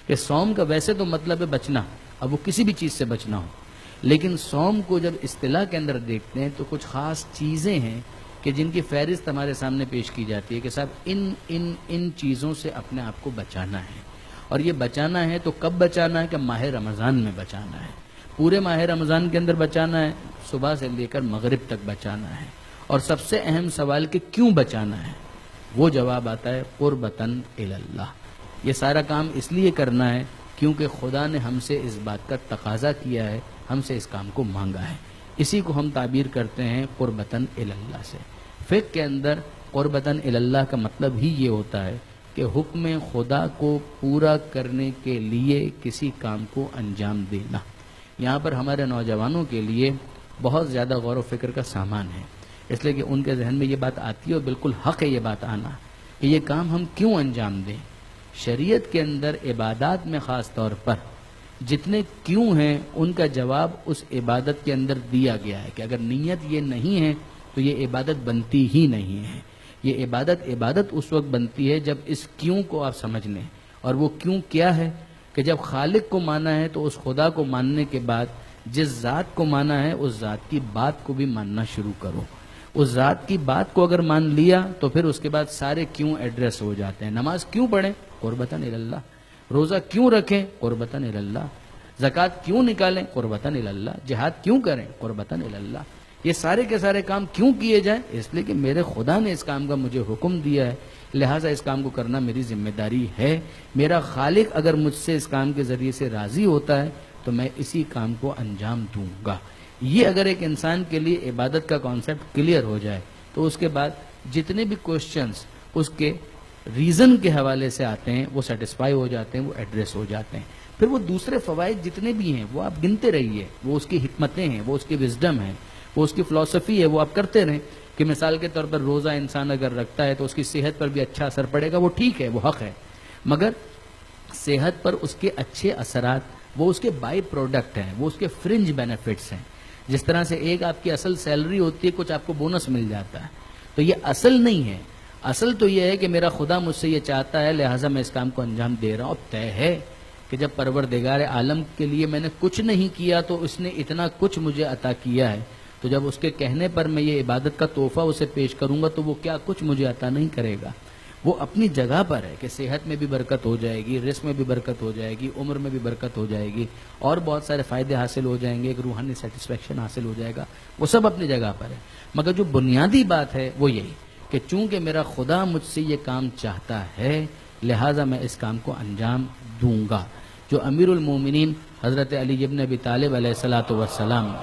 کہ صوم کا ویسے تو مطلب ہے بچنا، اب وہ کسی بھی چیز سے بچنا ہو، لیکن صوم کو جب اصطلاح کے اندر دیکھتے ہیں تو کچھ خاص چیزیں ہیں کہ جن کی فہرست ہمارے سامنے پیش کی جاتی ہے کہ صاحب ان چیزوں سے اپنے آپ کو بچانا ہے. اور یہ بچانا ہے تو کب بچانا ہے؟ کہ ماہ رمضان میں بچانا ہے، پورے ماہ رمضان کے اندر بچانا ہے، صبح سے لے کر مغرب تک بچانا ہے. اور سب سے اہم سوال کہ کیوں بچانا ہے، وہ جواب آتا ہے قربتاً اللہ. یہ سارا کام اس لیے کرنا ہے کیونکہ خدا نے ہم سے اس بات کا تقاضا کیا ہے، ہم سے اس کام کو مانگا ہے. اسی کو ہم تعبیر کرتے ہیں قربتاً اللہ سے. فقہ کے اندر قربتاً اللہ کا مطلب ہی یہ ہوتا ہے کہ حکم خدا کو پورا کرنے کے لیے کسی کام کو انجام دینا. یہاں پر ہمارے نوجوانوں کے لیے بہت زیادہ غور و فکر کا سامان ہے، اس لیے کہ ان کے ذہن میں یہ بات آتی ہے اور بالکل حق ہے یہ بات آنا کہ یہ کام ہم کیوں انجام دیں. شریعت کے اندر عبادات میں خاص طور پر جتنے کیوں ہیں ان کا جواب اس عبادت کے اندر دیا گیا ہے کہ اگر نیت یہ نہیں ہے تو یہ عبادت بنتی ہی نہیں ہے. یہ عبادت اس وقت بنتی ہے جب اس کیوں کو آپ سمجھ لیں. اور وہ کیوں کیا ہے کہ جب خالق کو مانا ہے تو اس خدا کو ماننے کے بعد جس ذات کو مانا ہے اس ذات کی بات کو بھی ماننا شروع کرو. اس ذات کی بات کو اگر مان لیا تو پھر اس کے بعد سارے کیوں ایڈریس ہو جاتے ہیں. نماز کیوں پڑھیں؟ قربتاً اللہ. روزہ کیوں رکھیں؟ قربتاً اللہ. زکوٰۃ کیوں نکالیں؟ قربتاً اللہ. جہاد کیوں کریں؟ قربتاً اللہ. یہ سارے کے سارے کام کیوں کیے جائیں؟ اس لیے کہ میرے خدا نے اس کام کا مجھے حکم دیا ہے، لہٰذا اس کام کو کرنا میری ذمہ داری ہے. میرا خالق اگر مجھ سے اس کام کے ذریعے سے راضی ہوتا ہے تو میں اسی کام کو انجام دوں گا. یہ اگر ایک انسان کے لیے عبادت کا کانسیپٹ کلیئر ہو جائے تو اس کے بعد جتنے بھی کوشچنز اس کے ریزن کے حوالے سے آتے ہیں وہ سیٹسفائی ہو جاتے ہیں، وہ ایڈریس ہو جاتے ہیں. پھر وہ دوسرے فوائد جتنے بھی ہیں وہ آپ گنتے رہیے، وہ اس کی حکمتیں ہیں، وہ اس کی وزڈم ہے، وہ اس کی فلسفی ہے، وہ آپ کرتے رہیں. کہ مثال کے طور پر روزہ انسان اگر رکھتا ہے تو اس کی صحت پر بھی اچھا اثر پڑے گا، وہ ٹھیک ہے، وہ حق ہے، مگر صحت پر اس کے اچھے اثرات وہ اس کے بائی پروڈکٹ ہیں، وہ اس کے فرنج بینیفٹس ہیں. جس طرح سے ایک آپ کی اصل سیلری ہوتی ہے، کچھ آپ کو بونس مل جاتا ہے، تو یہ اصل نہیں ہے. اصل تو یہ ہے کہ میرا خدا مجھ سے یہ چاہتا ہے لہٰذا میں اس کام کو انجام دے رہا ہوں. اب طے ہے کہ جب پروردگار عالم کے لیے میں نے کچھ نہیں کیا تو اس نے اتنا کچھ مجھے عطا کیا ہے، تو جب اس کے کہنے پر میں یہ عبادت کا تحفہ اسے پیش کروں گا تو وہ کیا کچھ مجھے عطا نہیں کرے گا. وہ اپنی جگہ پر ہے کہ صحت میں بھی برکت ہو جائے گی، رزق میں بھی برکت ہو جائے گی، عمر میں بھی برکت ہو جائے گی، اور بہت سارے فائدے حاصل ہو جائیں گے، ایک روحانی سیٹسفیکشن حاصل ہو جائے گا. وہ سب اپنی جگہ پر ہے، مگر جو بنیادی بات ہے وہ یہی کہ چونکہ میرا خدا مجھ سے یہ کام چاہتا ہے لہٰذا میں اس کام کو انجام دوں گا. جو امیر المومنین حضرت علی ابن ابی طالب علیہ الصلوۃ والسلام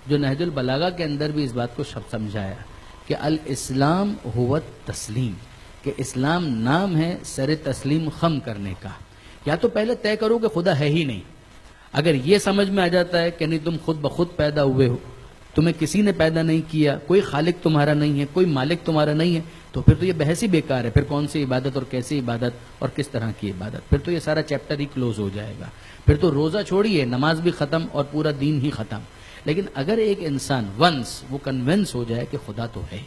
جو نہج البلاغہ کے اندر بھی اس بات کو سمجھایا کہ الاسلام هو التسلیم، کہ اسلام نام ہے سر تسلیم خم کرنے کا. یا تو پہلے طے کرو کہ خدا ہے ہی نہیں. اگر یہ سمجھ میں آ جاتا ہے کہ نہیں تم خود بخود پیدا ہوئے ہو، تمہیں کسی نے پیدا نہیں کیا، کوئی خالق تمہارا نہیں ہے، کوئی مالک تمہارا نہیں ہے، تو پھر تو یہ بحث ہی بیکار ہے. پھر کون سی عبادت اور کیسی عبادت اور کس طرح کی عبادت، پھر تو یہ سارا چیپٹر ہی کلوز ہو جائے گا. پھر تو روزہ چھوڑیے، نماز بھی ختم اور پورا دین ہی ختم. لیکن اگر ایک انسان ونس وہ کنونس ہو جائے کہ خدا تو ہے،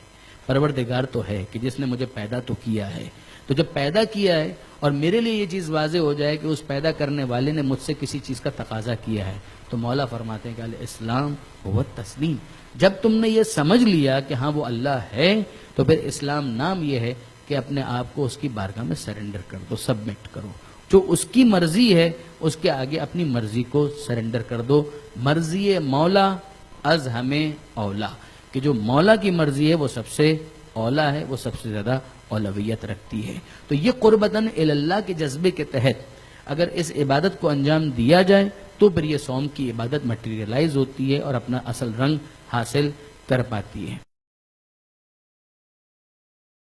پروردگار تو ہے کہ جس نے مجھے پیدا تو کیا ہے، تو جب پیدا کیا ہے اور میرے لیے یہ چیز واضح ہو جائے کہ اس پیدا کرنے والے نے مجھ سے کسی چیز کا تقاضا کیا ہے، تو مولا فرماتے ہیں کہ الاسلام هو التسلیم. جب تم نے یہ سمجھ لیا کہ ہاں وہ اللہ ہے تو پھر اسلام نام یہ ہے کہ اپنے آپ کو اس کی بارگاہ میں سرنڈر کر دو، سبمٹ کرو. جو اس کی مرضی ہے اس کے آگے اپنی مرضی کو سرنڈر کر دو. مرضی مولا از ہمیں اولا، کہ جو مولا کی مرضی ہے وہ سب سے اولا ہے، وہ سب سے زیادہ اولویت رکھتی ہے. تو یہ قربتاً اللہ کے جذبے کے تحت اگر اس عبادت کو انجام دیا جائے تو پھر یہ صوم کی عبادت مٹیریلائز ہوتی ہے اور اپنا اصل رنگ حاصل کر پاتی ہے.